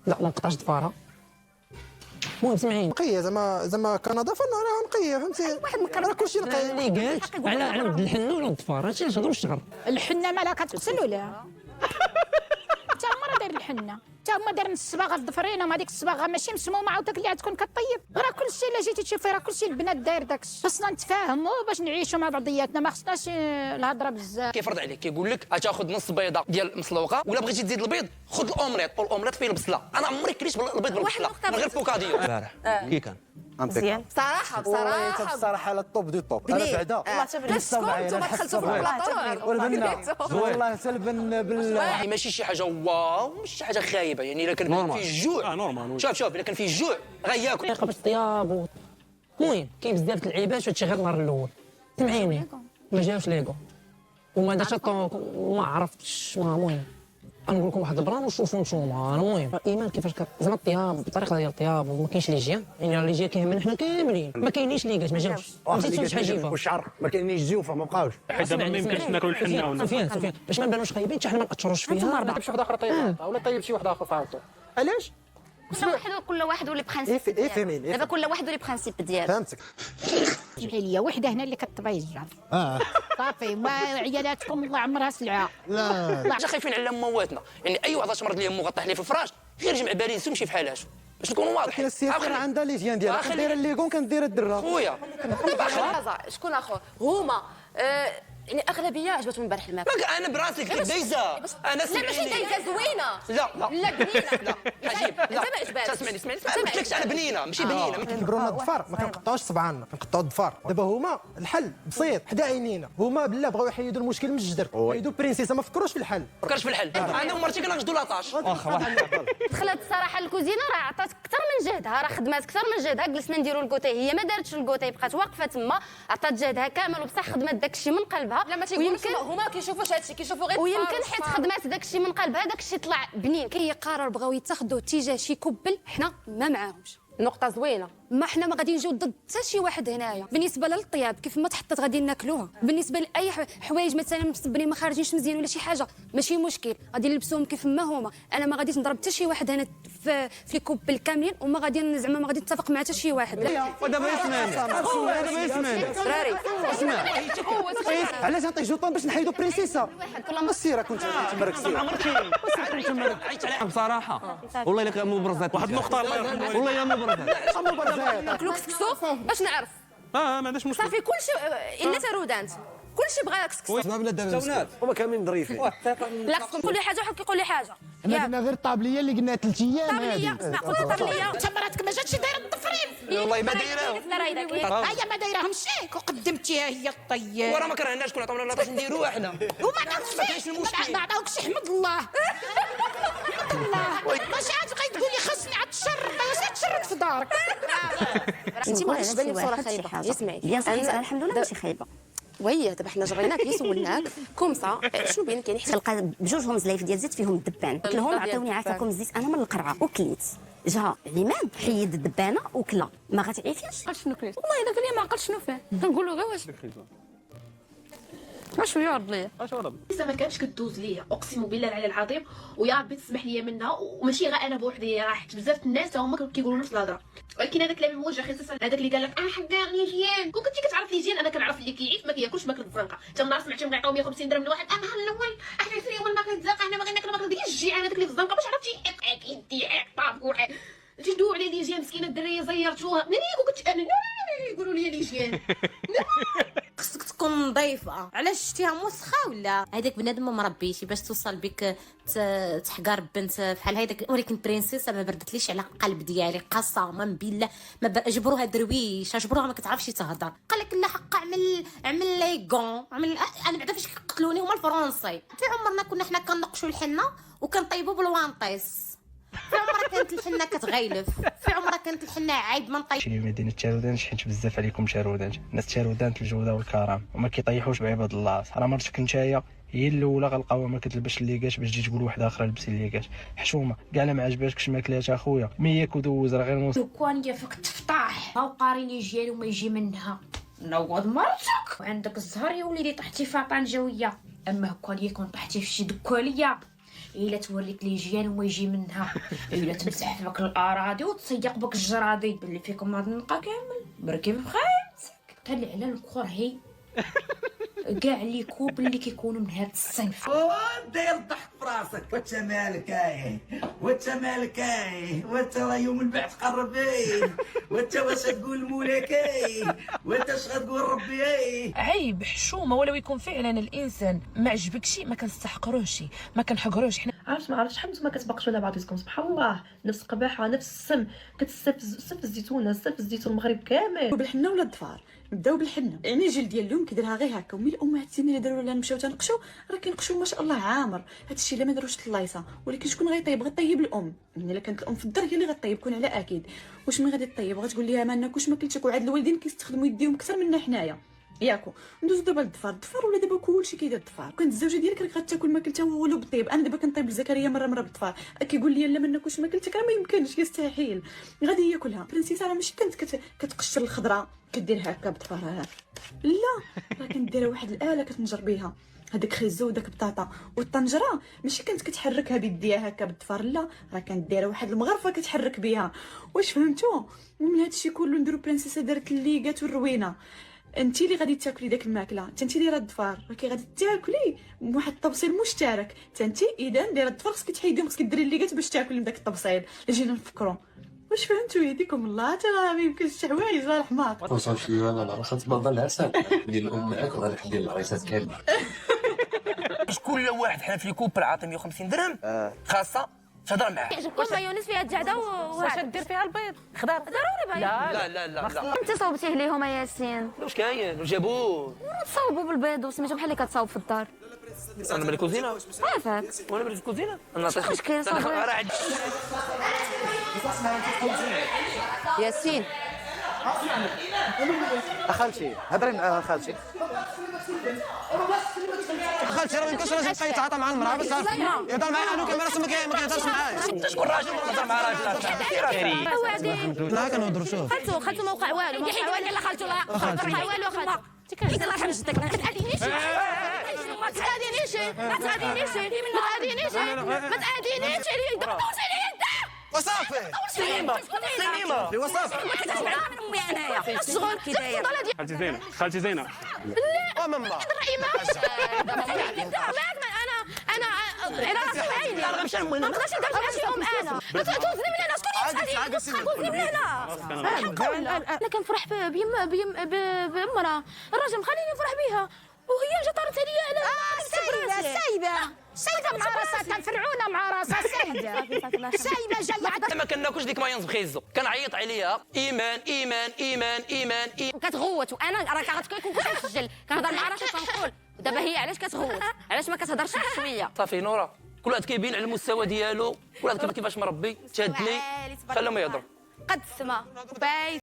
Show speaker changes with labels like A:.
A: لا ما نقطعش ضفارها. المهم سمعيني
B: نقيه زعما كندا راه نقيه فهمتي.
C: واحد من كندا
B: راه كلشي نقيه.
A: اللي قالت على ود الحنه ولا الضفار، هادشي اللي تهضروا الشغل.
C: الحنه مالها كتغسل ولا حتى هما داير الحنه، حتى هما دايرين الصباغه الضفرينه، ما ديك الصباغه ماشي مسمومه عاوتانك اللي غتكون كطيب. راه كلشي الا جيتي تشوفي راه كلشي البنات داير داكشي. خصنا نتفاهموا باش نعيشوا مع بعضياتنا، ما خصناش الهضره بزاف.
A: كيفرض عليك كيقول لك غتاخذ نص بيضه ديال مسلوقه، ولا بغيتي تزيد البيض خذ الاومليط، والاومليط فيه البصله. انا عمري كليت البيض بالبصله من غير فوكاديو.
D: البارح كي كان
E: مزيان
F: بصراحه
D: الصراحه على الطوب دو الطوب. انا بعدا
F: لا شكون نتوما دخلتوا في البلاطو
D: والبنا والله سلبا
A: يعني ماشي شي حاجه واو، ماشي شي حاجه خايبه، يعني الا كان فيه الجوع
D: نورمال.
A: شوف الا كان فيه الجوع غياكل باش طياب. المهم كاين بزاف د اللعيبات وهادشي غير النهار الاول. سمعيني ما جاوش ليغو وما داش طوق وما عرفتش. المهم غنقول لكم واحد البلان وشوفوا نتوما. المهم ايمان كيفاش زعما الطياب بطريقه ديال الطياب، وما كاينش اللي جيان، يعني اللي جا كيهمنا حنا كاملين. ما كاينينش اللي قالت ما جاوش، ماشي شحال جيفه
D: والشعر ما كاينينش زيوفه ما بقاوش.
G: حيت دابا ما يمكنش ناكلوا الحنه ولا
A: سفيان باش ما نبانوش خايبين حتى حنا ما نأثروش فيها.
B: طيب شي واحد اخر طيب ولا طيب شي واحد اخر فهمتو علاش.
E: كل واحد ولي برانسيب
B: فهميني
E: دابا كل واحد ولي برانسيب ديالو.
B: فهمتك.
C: جمعي ليا وحده هنا اللي كتبيجر صافي، ما عيالاتكم الله عمرها سلعه.
B: لا
A: حنا خايفين على مواتنا، يعني اي واحد مرض ليه مو غطيح ليه في الفراش غير جمع باليس ومشي بحالاتو باش نكونوا واضحين.
B: كاين السياسه راه عندها ليجيان ديالها، كدير الليغون كندير الدره.
A: خويا
F: شكون اخر هما يعني اغلبيه عجبتهم البارح الماكله.
A: انا براسي كنت دايزه، انا
F: لا
A: سمعيني.
F: ماشي دايزه زوينه.
A: لا
F: لا بنينه.
A: لا عجيب. لا
F: انت ما عجباتش.
A: اسمعني ما قلتلكش انا بنينه ماشي بنينه.
B: كنبرونا الظفار ما كنقطعوش صبعنا، كنقطعوا الظفار. دابا هما الحل بسيط حدا عينينا، هما بالله بغاو يحيدوا المشكل من الجذر، يحيدوا برينسيسه، ما فكروش في الحل.
A: فكرش في الحل. انا ومرتي كنغشدوا لاطاش.
F: دخلت الصراحه للكوزينه راه عطات اكثر من جهدها، راه خدمات اكثر من جهدها. جلسنا نديروا الكوتي هي ما دارتش الكوتي، بقات واقفه تما عطات جهدها كامل، وبصح خدمات داكشي من قلبها. لا ما تيقولوش هما كيشوفوش هادشي، كيشوفوا غير ويمكن حيت خدمات داكشي من قلبها داكشي طلع بنين. كاين قرار بغاو يتاخذوا اتجاه شي كبل، حنا ما معاهمش. نقطه زوينه، ما حنا ما غادي نجيو ضد حتى شي واحد هنايا. بالنسبه للطياب كيف ما تحطت غادي ناكلوها، بالنسبه لاي حوايج مثلا مسبنين ما خارجينش مزيان ولا شي حاجه ماشي مشكل، غادي نلبسوهم كيف ما هما. انا ما غاديش نضرب حتى شي واحد هنا في كوبل كاملين، وما غادي زعما ما غادي نتفق مع حتى شي واحد.
D: ودابا يسمعني
F: دراري
D: اسمع علاش نعطيك جوطون باش نحيدوا برينسيسه. السيره كنت مركزين
G: بصراحه
D: والله الا كان مبرزات
G: واحد النقطه الله يرحمه
D: والله يا مبرزات
F: ناكلو كسكسو باش نعرف
G: ما عندهاش مشكل.
F: صافي كلشي الا ترودانت كلشي بغا كسكسو.
D: ما بلا دابا هما كاملين ظريفين.
F: لا خصكم تقول لي حاجه وحد كيقول لي حاجه.
H: انا قلنا غير الطابليه اللي قلنا 3 ايام
F: طابليه
H: هذه.
F: اسمع قول طابليه.
C: انت مراتك ما جاتش دايره الضفرين.
A: والله ما دايره.
C: هيا ما دايرهمش وقدمتيها هي الطيب.
A: وراه ما كرهناش كون عطاونا لاطاش نديروها حنا.
C: وما ناقصش ما عطاوكش حمد الله. ماشي عاد بقيت تقول لي خاصني عاد تشرب، ما تشرد في دارك.
F: انت ما غاديش تبان لي بصوره خايبه. اسمعي
E: انا الحمد لله ماشي خايبه.
F: وهي دابا حنا جريناك سولناك كومسا شنو بين كاين حتى
E: تلقى بجوجهم زلايف ديال الزيت فيهم الدبان، كلهم عطيوني عافاكم الزيت انا من القرعه وكليت. جا الامام حيد الدبانه وكلا، ما غتعيفيش.
F: شنو كليت والله الا قال لي ما عقلت شنو فيه. كنقول له غير واش شويه رد ليا
I: لسه ما كانتش كدوز ليا اقسم بالله العلي العظيم، ويا ربي تسمح لي منها. وماشي غير انا بوحدي، راه حيت بزاف الناس هما كيقولوا نفس الهضره، ولكن هذا كلام موجه خصيصا هذاك اللي قال لك حقا ليجيان. كون كنتي كتعرف ليجيان انا كنعرف اللي كيعيف ما كياكلش ماكله الزنقه. حتى النهار سمعتهم كيعطيو 150 درهم لواحد نهار الاول احنا نشريو الماكله الزنقه، حنا باغيين ناكلوا ماكله ديال الجيعان هذاك اللي في الزنقه باش عرفتي يدي طاب وحال تجدوا على ليجيان مسكينه الدريه زيرتوها. منين كنت انا يقولوا لي ليجيان
J: خصك تكون نظيفه. علاش شتيها مسخه ولا هذاك بنادم ما مربيتي باش توصل بك تحقر بنت بحال هذاك. ولكن برنسيسه ما بردتليش على القلب ديالي قسما بالله. ما جبروها درويش جبروها ما كتعرفش تهضر. قال لك لا حق عمل ليغون انا بعدا فاش قتلوني هما الفرنسي. في عمرنا كنا حنا كنقشوا الحنه وكنطيبوا بالوانطيس. في عمرها كانت الحنه كتغيلف. في عمرها كانت الحنه عيب من طيب.
K: شي مدينه تشارودان حيت بزاف عليكم تشارودان. الناس تشارودان الجوده والكرم وما كيطيحوش بعباد الله. راه مرتك نتايا هي الاولى غلقاوها ما كتلبسش الليكاش باش تجي تقول واحده اخرى لبسي الليكاش. حشومه كاع ما عجباتكش ماكلات اخويا مياك ودوز راه غير
J: كون فيك تفطاح هاو قاريني جيري وما يجي منها نوض مرتك. وعندك الزهر يا وليدي طحتي في طنجه ويا اما هكا يكون طحتي في شي دكاليه الا توليت لي جيان وما يجي منها الا تمسح بك الاراضي وتسيق بك الجرادي باللي فيكم هاد النقا كامل بركي بخير طلع على الكرهي كاع لي كوب اللي كيكونوا من هاد الصنف.
L: داير الضحك في راسك وانت مالك وانت مالك وانت راه يوم البعث قربي وانت واش تقول مولاك وانت اش غتقول ربي
M: عيب حشومه ولو يكون فعلا الانسان ما عجبك شيء ما كنستحقروش ما كنحقروش حنا
I: عرفت ما عرفتش حمد ما كتبقاش ولا بعضياتكم سبحان الله نفس القباحه نفس السم كتستفز الزيتونه الزيتون المغرب كامل
N: بالحنه ولا الظفار نبداو بالحنه يعني الجلد ديالهم كيديرها غير هكا ومن الامهات ديالنا اللي داروا لنا مشاو تنقشوا راه كينقشوا ما شاء الله عامر هادشي الا ما داروش اللايصه ولكن شكون غيطيب غطيب الام يعني الا كانت الام في الدار هي اللي غطيب كون على اكيد واش من غادي طيب غتقول ليها ما ناكلش ما كلتك وعاد الوالدين كيستخدموا يديهم اكثر منا حنايا ياكو ندوزو دابا للظفار ولا دابا كلشي كيدير الظفار كنت الزوجه ديالك راك غتاكل ما كلتها والو بالطيب انا دابا كنطيب لزكريا مره بالظفار كيقول لي لا ما ناكلش ما كلتك راه ما يمكنش يستحيل غادي ياكلها برنسيسه راه ماشي كنت كتقشر الخضره كدير هكا بالظفار لا راه كنديرها واحد الاله كتنجر بها هذاك خيزو وداك بطاطا والطنجره ماشي كنت كتحركها بيديها هكا بالظفار لا راه كنديرها واحد المغرفه كتحرك بها واش فهمتوا ومن هادشي كله نديرو برنسيسه دارت الليقات والروينه انت اللي غادي تاكلي داك الماكله انت اللي راه الظفار راكي غادي تاكلي بواحد التبصيل مشترك انت اذا دايره الظفار خصك تحيديهم خصك ديري الليقات باش تاكلي من داك التبصيل جينا نفكروا واش فهمتوا يديكم الله حتى راه ما يمكنش شي حوايج راه الحماق
O: وصافي انا العروسه تبغى العسل ديال الامهات وغنحل ديال العريسات كامل
A: باش كل واحد حنا في الكوبر عاطي 150 درهم خاصه تهضر معاه
F: كيعجبكم مايونيز فيها الجعده
M: واش دير فيها البيض خضر
F: ضروري باين
A: لا
F: انت صوبتيه ليهم ياسين
A: واش كاين جابوه
F: تصاوبوا بالبيض وسميتو بحال اللي كتصاوب في الدار
A: انا ملي كوزينه
F: عافاك
A: وانا ملي كوزينه انا نعطيك
F: واش كاين
D: ياسين خالتي هضري مع خالتي
B: خالتي راه ما يمكنش راجل يبقى يتعاطى مع المراه بس يهضر معايا انا كما راسو ما كيهضرش معايا
A: انت شكون راجل يهضر مع راجل
B: لا كنهضروا شوف
F: خالتو ما وقع والو ما وقع والو لا خالتو لا وقع والو خالتو الله يرحم جدك ما تأذينيش ما تأذينيش ما تأذينيش ما تأذينيش ما تأذينيش دوزي لي يدك
B: وصافي سليمه وصافي
F: ما كتسمع من امي انايا الصغور كي داير
G: خالتي زينه
B: اه ماما
F: انا راسي عيني ما نقدرش ندير شي ام انا توزني من هنا شكون توزني من هنا انا كنفرح بامراه الراجل مخليني نفرح بها وهي جات طارت عليا على
C: سايبه مع راسها تنفرعونا مع راسها سايبه جايه
A: ما كناكلش ديك مايونز بخيزو كنعيط عليها ايمان
F: كتغوت وانا راك غتكون كنسجل كنهضر مع راسي كنقول دابا هي علاش كتغوت علاش ما كتهضرش شويه
A: صافي نورا كل واحد كيبين على المستوى ديالو كل واحد كيفاش مربي تهدني خليهم يهضروا
F: قد السما باي